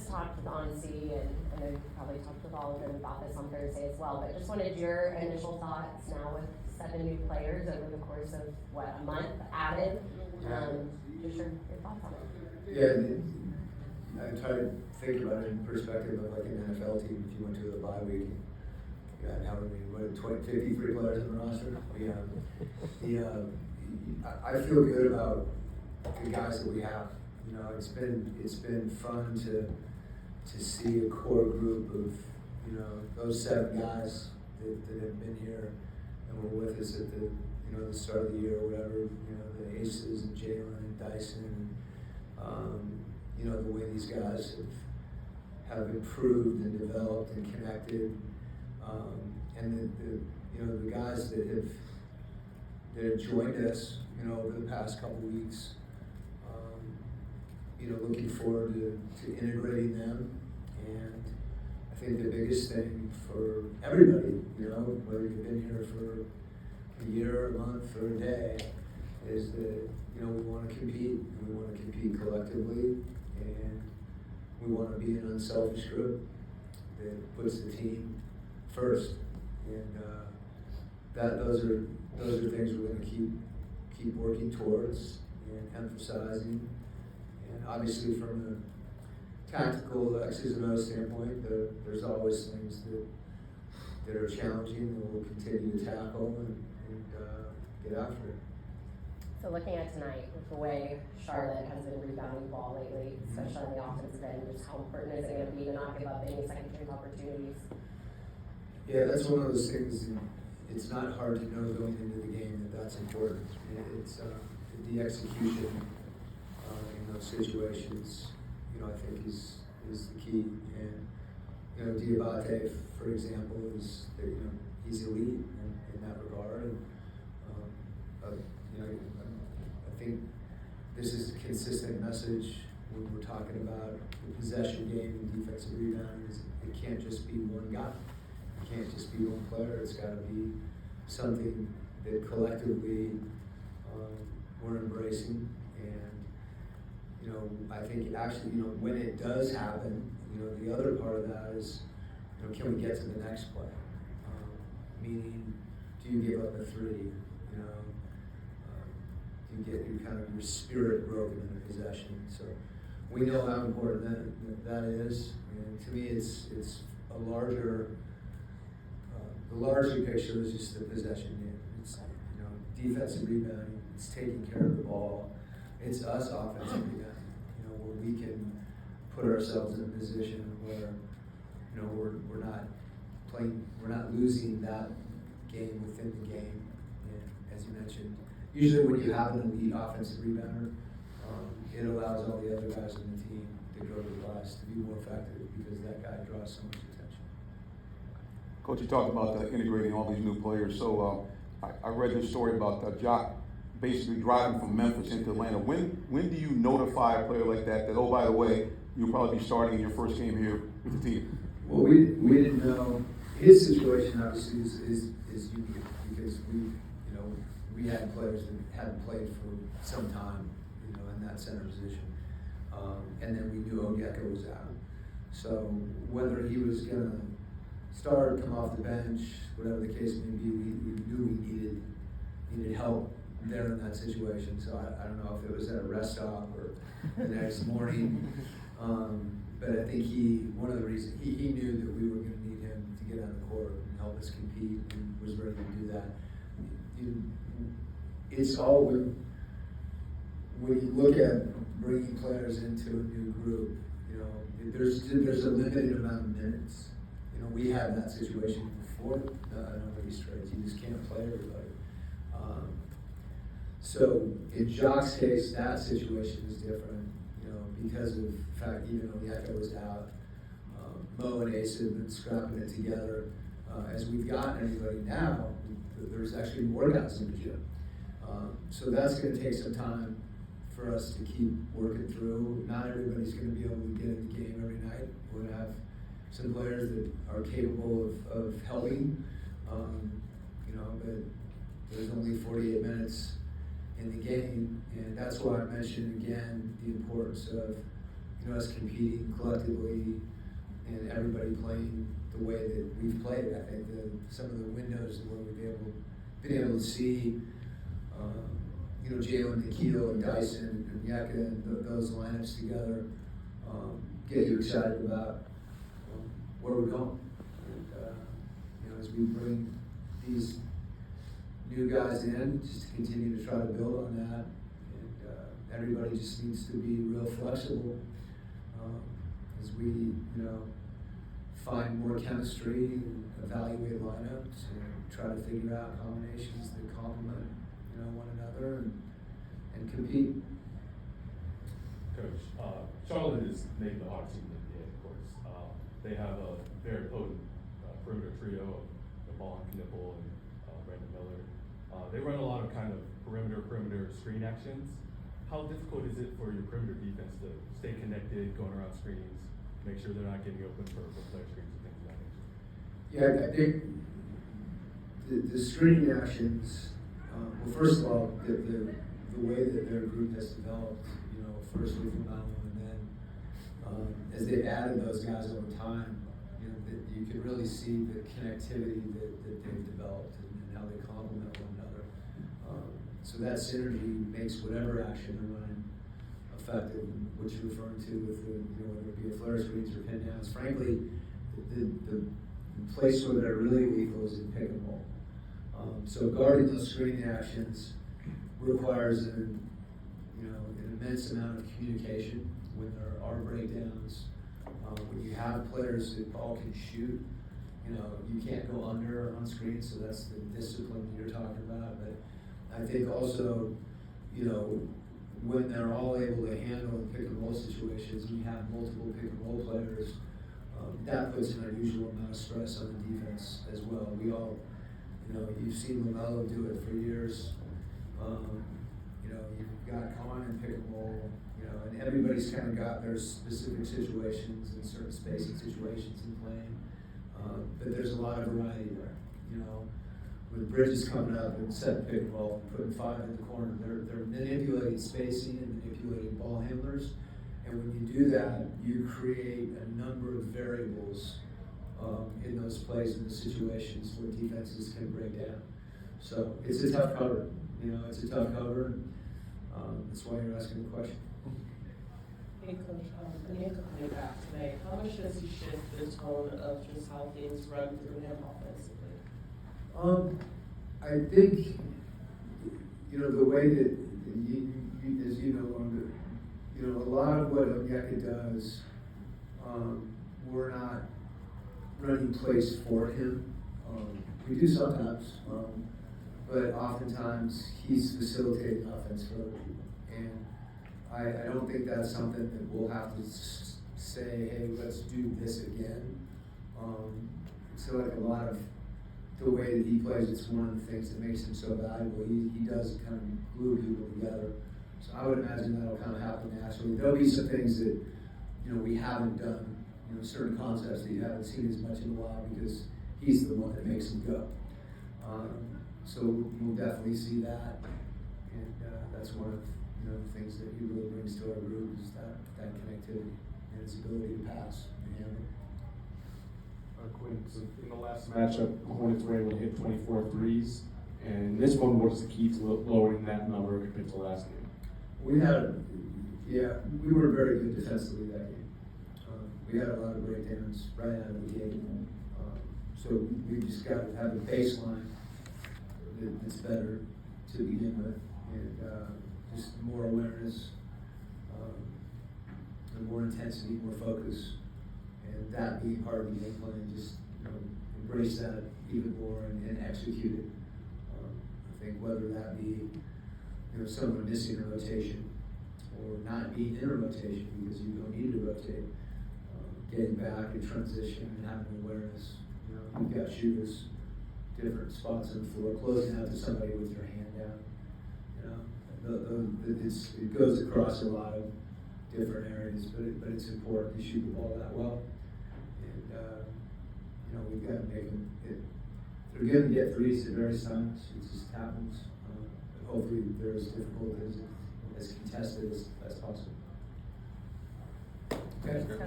just talked with Ansi, and I know you probably talked with all of them about this on Thursday as well, but just wanted your initial thoughts now with 7 new players over the course of, a month added? Just your thoughts on it. Yeah, I try to think about it in perspective of like an NFL team. If you went to the bye week, you got however many, 53 players in the roster. I feel good about the guys that we have. You know, it's been fun to see a core group of, you know, those 7 guys that have been here and were with us at the, you know, the start of the year or whatever. You know, the Aces and Jalen and Dyson, you know, the way these guys have improved and developed and connected, and you know, the guys that have joined us, you know, over the past couple weeks. You know, looking forward to integrating them, and I think the biggest thing for everybody, you know, whether you've been here for a year, a month, or a day, is that, you know, we want to compete, and we want to compete collectively, and we want to be an unselfish group that puts the team first, and those are things we're going to keep working towards and emphasizing. And obviously, from a tactical X's and O's standpoint, there's always things that are challenging that we'll continue to tackle and get after it. So looking at tonight, with the way Charlotte has been rebounding the ball lately, especially on the offensive end, just how important is it going to be to not give up any second chance opportunities? Yeah, that's one of those things. It's not hard to know going into the game that's important. It's the execution in those situations, you know, I think is the key. And you know, Diabate, for example, you know, he's elite in that regard. And you know, I think this is a consistent message when we're talking about the possession game and defensive rebounding. It can't just be one guy. It can't just be one player. It's got to be something that collectively we're embracing. And you know, I think actually, you know, when it does happen, you know, the other part of that is, you know, can we get to the next play? Meaning, do you give up a 3? You know, do you get your spirit broken in the possession? So we know how important that is, and to me, it's a larger. The larger picture is just the possession game. It's, you know, defensive rebounding. It's taking care of the ball. It's us offensive rebounding. You know, where we can put ourselves in a position where, you know, we're not losing that game within the game. And as you mentioned, usually when you have an elite offensive rebounder, it allows all the other guys on the team to go to the glass to be more effective because that guy draws so much attention. Coach, you talked about integrating all these new players. So I read this story about Jock basically driving from Memphis into Atlanta. When do you notify a player like that, oh, by the way, you'll probably be starting in your first game here with the team? Well, we didn't know. His situation obviously is unique because we had players that hadn't played for some time, you know, in that center position. And then we knew Onyeka was out. So whether he was going to start, come off the bench, whatever the case may be, we knew we needed help there in that situation. So I don't know if it was at a rest stop or the next morning. But I think one of the reasons, he knew that we were going to need him to get on the court and help us compete and was ready to do that. It's all when you look at bringing players into a new group, you know, there's a limited amount of minutes. You know, we had that situation before. Nobody's straight. You just can't play everybody. So in Jock's case, that situation is different. You know, because of the fact even Onyeka was out, Mo and Ace have been scrapping it together. As we've gotten everybody now, there's actually more guys in the gym. So that's going to take some time for us to keep working through. Not everybody's going to be able to get in the game every night. We're going to have some players that are capable of helping, you know, but there's only 48 minutes in the game, and that's why I mentioned again the importance of, you us competing collectively and everybody playing the way that we've played. I think some of the windows where we've been able to see, Jalen, Nikhil, and Dyson, and Yeka, and those lineups together, get you excited about where we're going. And, as we bring these new guys in, just to continue to try to build on that. And everybody just needs to be real flexible as we, find more chemistry and evaluate lineups and try to figure out combinations that complement, one another and compete. Coach, Charlotte is maybe the hardest team in the NBA, of course. They have a very potent perimeter trio of Vaughn, Knipple, and Brandon Miller. They run a lot of kind of perimeter screen actions. How difficult is it for your perimeter defense to stay connected, going around screens, make sure they're not getting open for player screens and things of that nature? Yeah, I think the screening actions, well, first of all, the way that their group has developed, first with Lamelo, and then as they've added those guys over time, that you can really see the connectivity that they've developed and how they complement one another. So that synergy makes whatever action they're running effective, what you're referring to with whether it be a flare screens or pin downs. Frankly, the place where they're really lethal is in pick and roll. So guarding those screening actions requires an immense amount of communication when there are breakdowns. When you have players that all can shoot, you can't go under on screen, so that's the discipline that you're talking about. But I think also, when they're all able to handle pick and roll situations, and you have multiple pick and roll players, that puts an unusual amount of stress on the defense as well. We all, you've seen Lamelo do it for years. You've got Con and pick and roll, and everybody's kind of got their specific situations and certain spacing situations in playing. But there's a lot of variety there. With Bridges coming up and setting pick and roll and putting 5 in the corner, they're manipulating spacing and manipulating ball handlers. And when you do that, you create a number of variables in those plays and the situations where defenses can break down. So it's a tough cover. It's a tough cover. That's why you're asking the question. Hey, Coach, Nick coming back today, how much does he shift the tone of just how things run through him offensively? I think, the way that, as you know, a lot of what Onyeka does, we're not running plays for him. We do sometimes, but oftentimes he's facilitating offense for other people. And I don't think that's something that we'll have to say, hey, let's do this again. So like a lot of the way that he plays, it's one of the things that makes him so valuable. He does kind of glue people together. So I would imagine that'll kind of happen naturally. There'll be some things that, we haven't done, certain concepts that you haven't seen as much in a while because he's the one that makes them go. So we'll definitely see that. And that's one of the things that he really brings to our group is that connectivity and his ability to pass and handle. Quinn, so in the last matchup, the Hornets were able to hit 24 threes, and in this one, what was the key to lowering that number compared to last game? We were very good defensively that game. We had a lot of breakdowns right out of the gate. So we just got to have a baseline that's better to begin with, and just more awareness, and more intensity, more focus. And that being part of the game plan, just embrace that even more and execute it. I think whether that be someone missing a rotation or not being in a rotation because you don't need to rotate, getting back in transition and having awareness. You've got shooters, different spots on the floor, closing out to somebody with your hand down. It goes across a lot of different areas, but it's important to shoot the ball that well. And we've got to make them. They're going to get threes at various times. It just happens. But hopefully, they're as difficult as contested as possible. Okay.